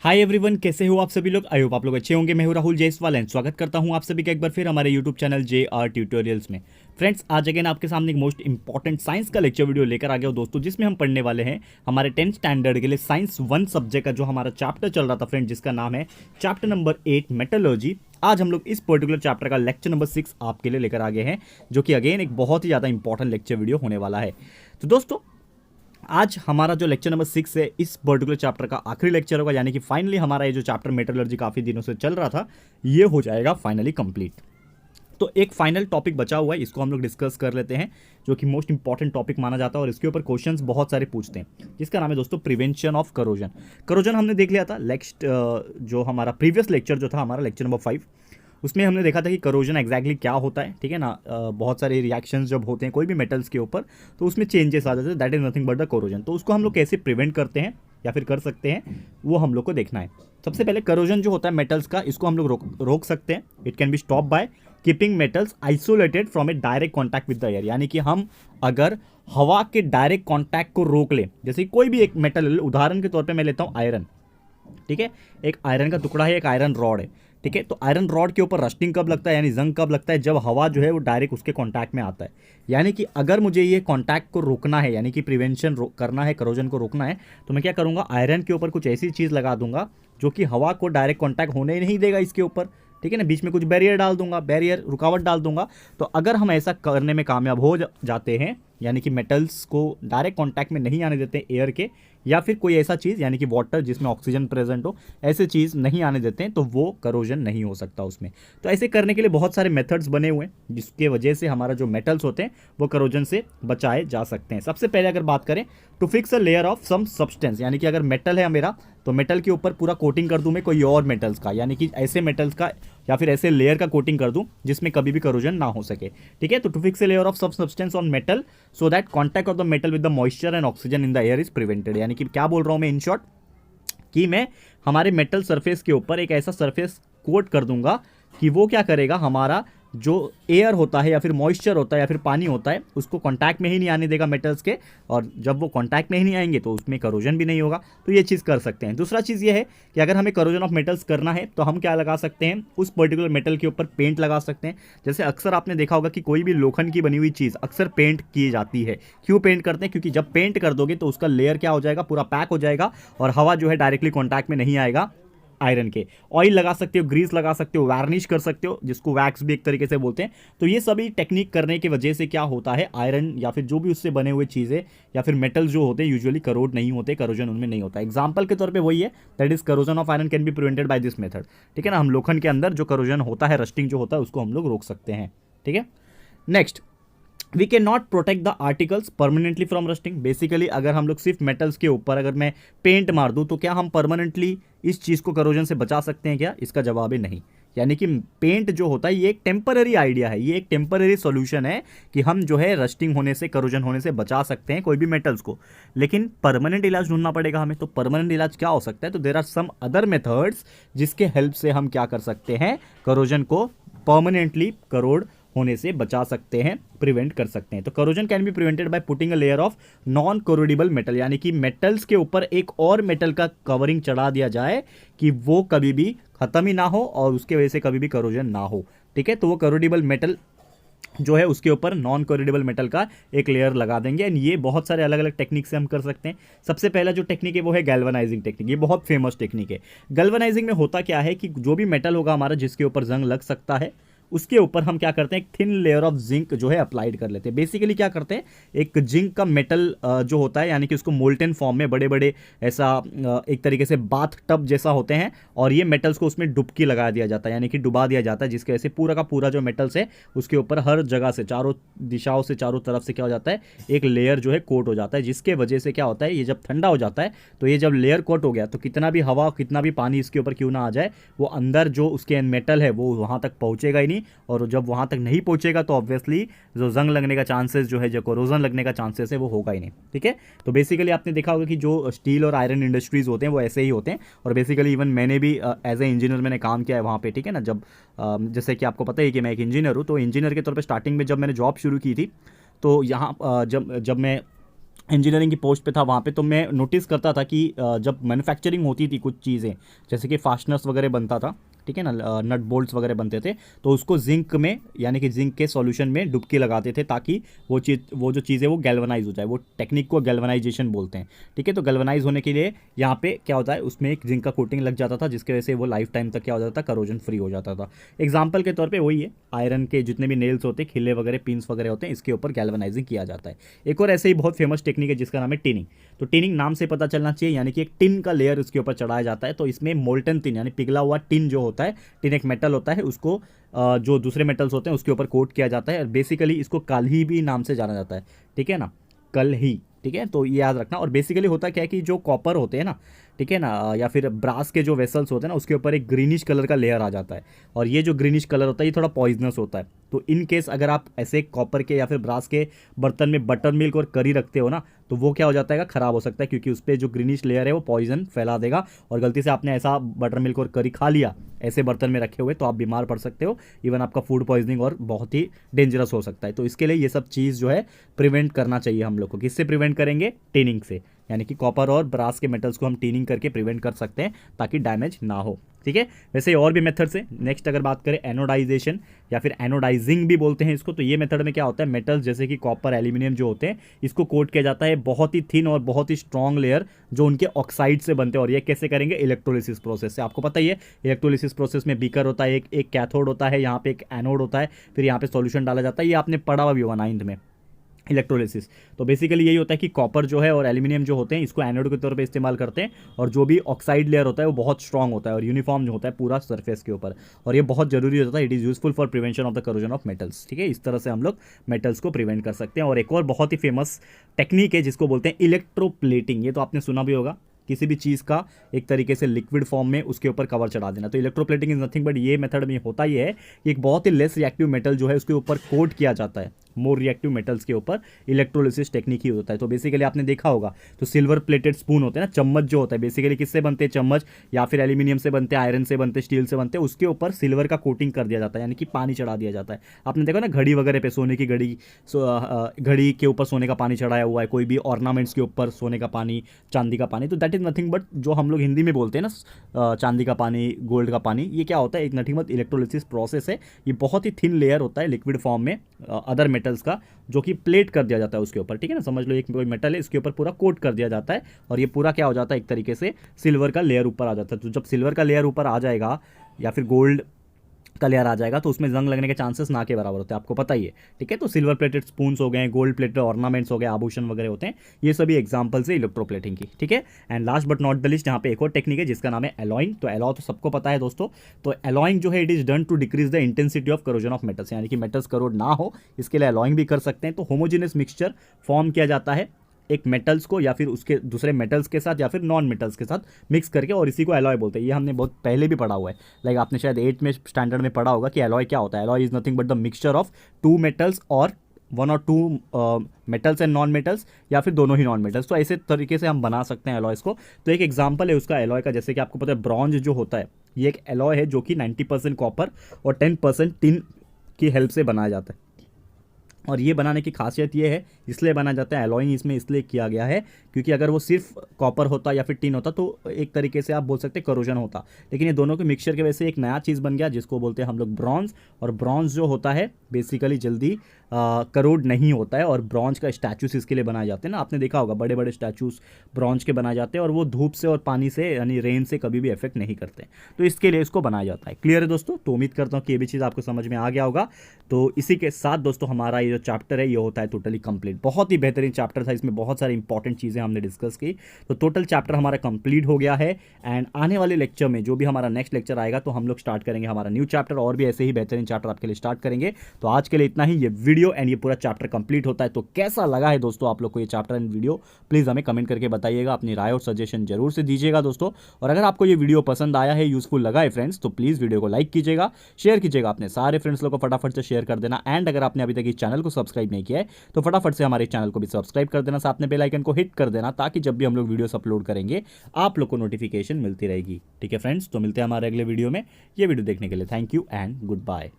Hi everyone, कैसे हो आप सभी लोग। आई होप आप लोग अच्छे होंगे। मैं हूं राहुल जायसवाल एंड स्वागत करता हूं आप सभी का एक बार फिर हमारे यूट्यूब चैनल Jrtutorials में। फ्रेंड्स, आज अगेन आपके सामने एक मोस्ट इंपॉर्टेंट साइंस का लेक्चर वीडियो लेकर आ गया हूं दोस्तों, जिसमें हम पढ़ने वाले हैं हमारे 10th स्टैंडर्ड के लिए साइंस 1 सब्जेक्ट का जो हमारा चैप्टर चल रहा था फ्रेंड, जिसका नाम है चैप्टर नंबर 8 मेटलर्जी। आज हम लोग इस पर्टिकुलर चैप्टर का लेक्चर नंबर 6 आपके लिए लेकर आ गए हैं, जो कि अगेन एक बहुत ही ज़्यादा इंपॉर्टेंट लेक्चर वीडियो होने वाला है। तो दोस्तों, आज हमारा जो लेक्चर नंबर 6 है इस पर्टिकुलर चैप्टर का आखिरी लेक्चर होगा, यानी कि फाइनली हमारा ये जो चैप्टर मेटलर्जी काफ़ी दिनों से चल रहा था ये हो जाएगा फाइनली कंप्लीट। तो एक फाइनल टॉपिक बचा हुआ है, इसको हम लोग डिस्कस कर लेते हैं, जो कि मोस्ट इंपॉर्टेंट टॉपिक माना जाता है और इसके ऊपर क्वेश्चंस बहुत सारे पूछते हैं, जिसका नाम है दोस्तों प्रिवेंशन ऑफ करोजन। करोजन हमने देख लिया था नेक्स्ट, जो हमारा प्रीवियस लेक्चर जो था हमारा लेक्चर नंबर 5, उसमें हमने देखा था कि करोजन एग्जैक्टली क्या होता है। ठीक है ना, बहुत सारे रिएक्शंस जब होते हैं कोई भी मेटल्स के ऊपर तो उसमें चेंजेस आ जाते हैं, that is nothing but the corrosion. तो उसको हम लोग कैसे प्रिवेंट करते हैं या फिर कर सकते हैं, वो हम लोग को देखना है। सबसे पहले करोजन जो होता है मेटल्स का, इसको हम लोग रोक सकते हैं। It can be stop by keeping metals isolated from A direct contact with the air, यानी कि हम अगर हवा के डायरेक्ट कॉन्टैक्ट को रोक लें, जैसे कोई भी एक मेटल, उदाहरण के तौर पे मैं लेता हूँ आयरन। ठीक है, एक आयरन का टुकड़ा है, एक आयरन रॉड है। ठीक है, तो आयरन रॉड के ऊपर रस्टिंग कब लगता है, यानी जंग कब लगता है, जब हवा जो है वो डायरेक्ट उसके कांटेक्ट में आता है। यानी कि अगर मुझे ये कांटेक्ट को रोकना है, यानी कि प्रिवेंशन करना है, करोजन को रोकना है, तो मैं क्या करूँगा, आयरन के ऊपर कुछ ऐसी चीज़ लगा दूंगा जो कि हवा को डायरेक्ट कॉन्टैक्ट होने ही नहीं देगा इसके ऊपर। ठीक है ना, बीच में कुछ बैरियर डाल दूंगा, बैरियर रुकावट डाल दूंगा। तो अगर हम ऐसा करने में कामयाब हो जाते हैं, यानी कि मेटल्स को डायरेक्ट कांटेक्ट में नहीं आने देते एयर के, या फिर कोई ऐसा चीज़ यानी कि वाटर जिसमें ऑक्सीजन प्रेजेंट हो, ऐसे चीज़ नहीं आने देते हैं, तो वो करोजन नहीं हो सकता उसमें। तो ऐसे करने के लिए बहुत सारे मेथड्स बने हुए हैं, जिसके वजह से हमारा जो मेटल्स होते हैं वो करोजन से बचाए जा सकते हैं। सबसे पहले अगर बात करें to fix a layer of some substance, यानी कि अगर मेटल है मेरा, तो मेटल के ऊपर पूरा कोटिंग कर दूं मैं कोई और मेटल्स का, यानी कि ऐसे मेटल्स का या फिर ऐसे लेयर का कोटिंग कर दूं जिसमें कभी भी करोजन ना हो सके। ठीक है, तो to fix a layer of sub substance on metal so that contact of the metal with the moisture and oxygen in the air is prevented. यानी कि क्या बोल रहा हूं मैं इन शॉर्ट, कि मैं हमारे मेटल सरफेस के ऊपर एक ऐसा सरफेस कोट कर दूंगा कि वो क्या करेगा, हमारा जो एयर होता है या फिर मॉइस्चर होता है या फिर पानी होता है, उसको कांटेक्ट में ही नहीं आने देगा मेटल्स के, और जब वो कांटेक्ट में ही नहीं आएंगे तो उसमें करोजन भी नहीं होगा। तो ये चीज़ कर सकते हैं। दूसरा चीज़ ये है कि अगर हमें करोजन ऑफ मेटल्स करना है तो हम क्या लगा सकते हैं, उस पर्टिकुलर मेटल के ऊपर पेंट लगा सकते हैं। जैसे अक्सर आपने देखा होगा कि कोई भी लोखंड की बनी हुई चीज़ अक्सर पेंट की जाती है। क्यों पेंट करते हैं, क्योंकि जब पेंट कर दोगे तो उसका लेयर क्या हो जाएगा, पूरा पैक हो जाएगा और हवा जो है डायरेक्टली कॉन्टैक्ट में नहीं आएगा आयरन के। ऑयल लगा सकते हो, ग्रीस लगा सकते हो, वार्निश कर सकते हो, जिसको वैक्स भी एक तरीके से बोलते हैं। तो ये सभी टेक्निक करने की वजह से क्या होता है, आयरन या फिर जो भी उससे बने हुए चीज़ें या फिर मेटल्स जो होते हैं यूजुअली करोड नहीं होते, करोजन उनमें नहीं होता। एग्जाम्पल के तौर पे वही है, that is corrosion of iron can be prevented by this method. ठीक है ना, हम लोखंड के अंदर जो करोजन होता है, रस्टिंग जो होता है, उसको हम लोग रोक सकते हैं। ठीक है, next, we can not protect the articles permanently from rusting. Basically अगर हम लोग सिर्फ मेटल्स के ऊपर अगर मैं पेंट मार दूं तो क्या हम परमानेंटली इस चीज़ को करोजन से बचा सकते हैं क्या, इसका जवाब है नहीं। यानी कि पेंट जो होता है ये एक टेम्पररी आइडिया है, ये एक टेम्पररी सॉल्यूशन है कि हम जो है रस्टिंग होने से, करोजन होने से बचा सकते हैं कोई भी मेटल्स को, लेकिन परमानेंट इलाज ढूंढना पड़ेगा हमें। तो परमानेंट इलाज क्या हो सकता है, तो there are some other methods जिसके हेल्प से हम क्या कर सकते हैं, करोजन को परमानेंटली करोड होने से बचा सकते हैं, प्रिवेंट कर सकते हैं। तो corrosion can be prevented by putting a layer of non corrodible metal, यानी कि मेटल्स के ऊपर एक और मेटल का कवरिंग चढ़ा दिया जाए कि वो कभी भी खत्म ही ना हो और उसके वजह से कभी भी करोजन ना हो। ठीक है, तो वो कोरोडिबल मेटल जो है उसके ऊपर नॉन कोरोडिबल मेटल का एक लेयर लगा देंगे। एंड ये बहुत सारे अलग अलग टेक्निक से हम कर सकते हैं। सबसे पहला जो टेक्निक है वो है गैल्वेनाइजिंग टेक्निक, ये बहुत फेमस टेक्निक है। गैल्वेनाइजिंग में होता क्या है कि जो भी मेटल होगा हमारा जिसके ऊपर जंग लग सकता है, उसके ऊपर हम क्या करते हैं, एक थिन लेयर ऑफ जिंक जो है अप्लाइड कर लेते हैं। बेसिकली क्या करते हैं, एक जिंक का मेटल जो होता है, यानी कि उसको मोल्टेन फॉर्म में बड़े बड़े ऐसा एक तरीके से बाथ टब जैसा होते हैं, और ये मेटल्स को उसमें डुबकी लगा दिया जाता है, यानी कि डुबा दिया जाता है, जिसकी वजह से पूरा का पूरा जो मेटल्स है उसके ऊपर हर जगह से, चारों दिशाओं से, चारों तरफ से क्या हो जाता है, एक लेयर जो है कोट हो जाता है, जिसके वजह से क्या होता है, ये जब ठंडा हो जाता है तो ये जब लेयर कोट हो गया तो कितना भी हवा, कितना भी पानी इसके ऊपर क्यों ना आ जाए, वो अंदर जो उसके मेटल है वो वहाँ तक पहुँचेगा ही नहीं, और जब वहाँ तक नहीं पहुँचेगा तो ऑब्वियसली जो जंग लगने का चांसेस जो है, जो कोरोजन लगने का चांसेस है, वो होगा ही नहीं। ठीक है, तो बेसिकली आपने देखा होगा कि जो स्टील और आयरन इंडस्ट्रीज होते हैं वो ऐसे ही होते हैं, और बेसिकली इवन मैंने भी एज ए इंजीनियर मैंने काम किया है वहाँ पे। ठीक है ना, जब जैसे कि आपको पता है कि मैं एक इंजीनियर हूँ, तो इंजीनियर के तौर पर स्टार्टिंग में जब मैंने जॉब शुरू की थी, तो यहाँ जब मैं इंजीनियरिंग की पोस्ट पे था, वहाँ पे तो मैं नोटिस करता था कि जब मैन्युफैक्चरिंग होती थी कुछ चीज़ें, जैसे कि फास्टनर्स वगैरह बनता था, ठीक है ना, नट बोल्ट्स वगैरह बनते थे, तो उसको जिंक में यानी कि जिंक के सॉल्यूशन में डुबकी लगाते थे ताकि वो जो चीज़ है वो गैल्वनाइज हो जाए। वो टेक्निक को गैल्वनाइजेशन बोलते हैं, ठीक है। तो गैल्वनाइज होने के लिए यहाँ पे क्या होता है, उसमें एक जिंक का कोटिंग लग जाता था, जिसकी वजह से वो लाइफ टाइम तक क्या हो जाता था, करोजन फ्री हो जाता था। एग्जाम्पल के तौर पर वही है, आयरन के जितने भी नेल्स होते हैं, खिले वगैरह, पिंस वगैरह होते हैं, इसके ऊपर गैल्वनाइजिंग किया जाता है। एक और ऐसे ही बहुत फेमस टेक्निक है जिसका नाम है टिनिंग। तो टिनिंग नाम से पता चलना चाहिए, यानी कि एक टिन का लेयर उसके ऊपर चढ़ाया जाता है। तो इसमें मोल्टन टिन यानी पिघला हुआ टिन जो होता है, टिन एक मेटल होता है, उसको जो दूसरे मेटल्स होते हैं उसके ऊपर कोट किया जाता है। और बेसिकली इसको कलही भी नाम से जाना जाता है, ठीक है ना, कलही, ठीक है। तो ये याद रखना। और बेसिकली होता क्या है कि जो कॉपर होते हैं ना, ठीक है ना, या फिर ब्रास के जो वेसल्स होते हैं ना, उसके ऊपर एक ग्रीनिश कलर का लेयर आ जाता है। और ये जो ग्रीनिश कलर होता है ये थोड़ा पॉइजनस होता है। तो इन केस अगर आप ऐसे कॉपर के या फिर ब्रास के बर्तन में बटर मिल्क और करी रखते हो ना, तो वो क्या हो जाता है, ख़राब हो सकता है, क्योंकि उस पर जो ग्रीनिश लेयर है वो पॉइजन फैला देगा। और गलती से आपने ऐसा बटर मिल्क और करी खा लिया ऐसे बर्तन में रखे हुए, तो आप बीमार पड़ सकते हो, इवन आपका फूड पॉइजनिंग और बहुत ही डेंजरस हो सकता है। तो इसके लिए ये सब चीज़ जो है प्रिवेंट करना चाहिए हम लोग को। किससे प्रिवेंट करेंगे? टिनिंग से, यानी कि कॉपर और ब्रास के मेटल्स को हम टीनिंग करके प्रिवेंट कर सकते हैं ताकि डैमेज ना हो, ठीक है। वैसे और भी मेथड्स हैं। नेक्स्ट अगर बात करें एनोडाइजेशन या फिर एनोडाइजिंग भी बोलते हैं इसको, तो ये मेथड में क्या होता है, मेटल्स जैसे कि कॉपर, एल्यूमिनियम जो होते हैं, इसको कोट किया जाता है बहुत ही थिन और बहुत ही स्ट्रॉन्ग लेयर जो उनके ऑक्साइड से बनते हैं। और ये कैसे करेंगे? इलेक्ट्रोलिसिस प्रोसेस से। आपको पता ही है इलेक्ट्रोलिसिस प्रोसेस में बीकर होता है, एक कैथोड होता है, यहाँ पे एक एनोड होता है, फिर यहाँ पे सॉल्यूशन डाला जाता है। ये आपने पढ़ा हुआ भी होगा 9th में, इलेक्ट्रोलिसिस। तो बेसिकली यही होता है कि कॉपर जो है और एल्यूमिनियम जो होते हैं इसको एनोड के तौर पे इस्तेमाल करते हैं। और जो भी ऑक्साइड लेयर होता है वो बहुत स्ट्रांग होता है और यूनिफॉर्म जो होता है पूरा सरफेस के ऊपर। और ये बहुत जरूरी होता है, it is useful for prevention of the corrosion of metals, ठीक है। इस तरह से हम लोग मेटल्स को प्रिवेंट कर सकते हैं। और एक और बहुत ही फेमस टेक्निक है जिसको बोलते हैं इलेक्ट्रोप्लेटिंग। ये तो आपने सुना भी होगा, किसी भी चीज़ का एक तरीके से लिक्विड फॉर्म में उसके ऊपर कवर चढ़ा देना। तो इलेक्ट्रोप्लेटिंग इज नथिंग बट ये मेथड में होता ही है कि एक बहुत ही लेस रिएक्टिव मेटल जो है उसके ऊपर कोट किया जाता है, मोर रिएक्टिव मेटल्स के ऊपर इलेक्ट्रोलिसिस टेक्निक ही होता है। तो बेसिकली आपने देखा होगा, तो सिल्वर प्लेटेड स्पून होते हैं ना, चम्मच जो होता है, बेसिकली किससे बनते हैं चम्मच? या फिर एल्यूमिनियम से बनते हैं, आयरन से बनते हैं, स्टील से बनते हैं। उसके ऊपर सिल्वर का कोटिंग कर दिया जाता है, यानी कि पानी चढ़ा दिया जाता है। आपने देखा ना घड़ी वगैरह पे, सोने की घड़ी, घड़ी के ऊपर सोने का पानी चढ़ाया हुआ है, कोई भी ऑर्नामेंट्स के ऊपर सोने का पानी, चांदी का पानी। तो दैट इज नथिंग बट जो हम लोग हिंदी में बोलते हैं ना चांदी का पानी, गोल्ड का पानी, ये क्या होता है? एक नथिंग बट इलेक्ट्रोलिसिस प्रोसेस है। ये बहुत ही थिन लेयर होता है लिक्विड फॉर्म में अदर मेटल्स का, जो कि प्लेट कर दिया जाता है उसके ऊपर, ठीक है ना। समझ लो एक कोई मेटल है, इसके ऊपर पूरा कोट कर दिया जाता है और ये पूरा क्या हो जाता है, एक तरीके से सिल्वर का लेयर ऊपर आ जाता है। तो जब सिल्वर का लेयर ऊपर आ जाएगा या फिर गोल्ड का लेयर आ जाएगा तो उसमें जंग लगने के चांसेस ना के बराबर होते हैं, आपको पता ही है, ठीक है। तो सिल्वर प्लेटेड स्पून्स हो गए, गोल्ड प्लेटेड ऑर्नामेंट्स हो गए, आभूषण वगैरह होते हैं, ये सभी एग्जांपल्स है इलेक्ट्रोप्लेटिंग की, ठीक है। And last but not the list, यहाँ पे एक और टेक्निक है जिसका नाम है एलॉइंग। तो एलॉ तो सबको पता है दोस्तों। तो एलॉइंग जो है it is done to decrease the intensity of corrosion of metals, यानी कि मेटल्स करोड ना हो, इसके लिए एलॉइंग भी कर सकते हैं। तो होमोजेनस मिक्सचर फॉर्म किया जाता है एक मेटल्स को या फिर उसके दूसरे मेटल्स के साथ या फिर नॉन मेटल्स के साथ मिक्स करके, और इसी को एलॉय बोलते हैं। ये हमने बहुत पहले भी पढ़ा हुआ है, लाइक आपने शायद 8th में स्टैंडर्ड में पढ़ा होगा कि एलॉय क्या होता है। Alloy is nothing but the mixture of 2 metals और 1 और 2 मेटल्स एंड नॉन मेटल्स, या फिर दोनों ही नॉन मेटल्स। तो ऐसे तरीके से हम बना सकते हैं एलॉयस को। तो एक एग्जांपल है उसका एलॉय का, जैसे कि आपको पता है ब्रॉन्ज जो होता है, ये एक एलॉय है जो कि 90% कॉपर और 10% टिन की हेल्प से बनाया जाता है। और ये बनाने की खासियत ये है, इसलिए बनाया जाता है एलॉइंग इसमें इसलिए किया गया है क्योंकि अगर वो सिर्फ कॉपर होता या फिर टिन होता तो एक तरीके से आप बोल सकते हैं करोजन होता। लेकिन ये दोनों के मिक्सचर की वजह से एक नया चीज़ बन गया जिसको बोलते हैं हम लोग ब्रॉन्ज। और ब्रॉन्ज जो होता है बेसिकली जल्दी करोड नहीं होता है। और ब्रॉन्ज का स्टैचूस इसके लिए बनाए जाते हैं ना, आपने देखा होगा बड़े बड़े स्टैचूस ब्रॉन्ज के बनाए जाते हैं और वो धूप से और पानी से यानी रेन से कभी भी इफेक्ट नहीं करते। तो इसके लिए इसको बनाया जाता है। क्लियर है दोस्तों? तो उम्मीद करता हूँ कि ये भी चीज़ आपको समझ में आ गया होगा। तो इसी के साथ दोस्तों हमारा ये जो चैप्टर है ये होता है टोटली कंप्लीट। बहुत ही बेहतरीन चैप्टर था, इसमें बहुत सारी इंपॉर्टेंट चीज़ें हमने डिस्कस की। तो टोटल चैप्टर हमारा कंप्लीट हो गया है। एंड आने वाले लेक्चर में जो भी हमारा नेक्स्ट लेक्चर आएगा तो हम लोग स्टार्ट करेंगे हमारा न्यू चैप्टर, और भी ऐसे ही बेहतरीन चैप्टर आपके लिए स्टार्ट करेंगे। तो आज के लिए इतना ही, ये वीडियो एंड ये पूरा चैप्टर कंप्लीट होता है। तो कैसा लगा है दोस्तों आप लोग को ये चैप्टर एंड वीडियो, प्लीज़ हमें कमेंट करके बताइएगा, अपनी राय और सजेशन जरूर से दीजिएगा दोस्तों। और अगर आपको ये वीडियो पसंद आया है, यूजफुल लगा है फ्रेंड्स, तो प्लीज़ वीडियो को लाइक कीजिएगा, शेयर कीजिएगा, अपने सारे फ्रेंड्स लोग को फटाफट से शेयर कर देना। एंड अगर आपने अभी तक इस चैनल को सब्सक्राइब नहीं किया है तो फटाफट से हमारे चैनल को भी सब्सक्राइब कर देना, साथ में बेल आइकन को हिट कर देना, ताकि जब भी हम लोग वीडियोस अपलोड करेंगे आप लोग को नोटिफिकेशन मिलती रहेगी। ठीक है फ्रेंड्स, तो मिलते हैं हमारे अगले वीडियो में। ये वीडियो देखने के लिए thank you and good bye.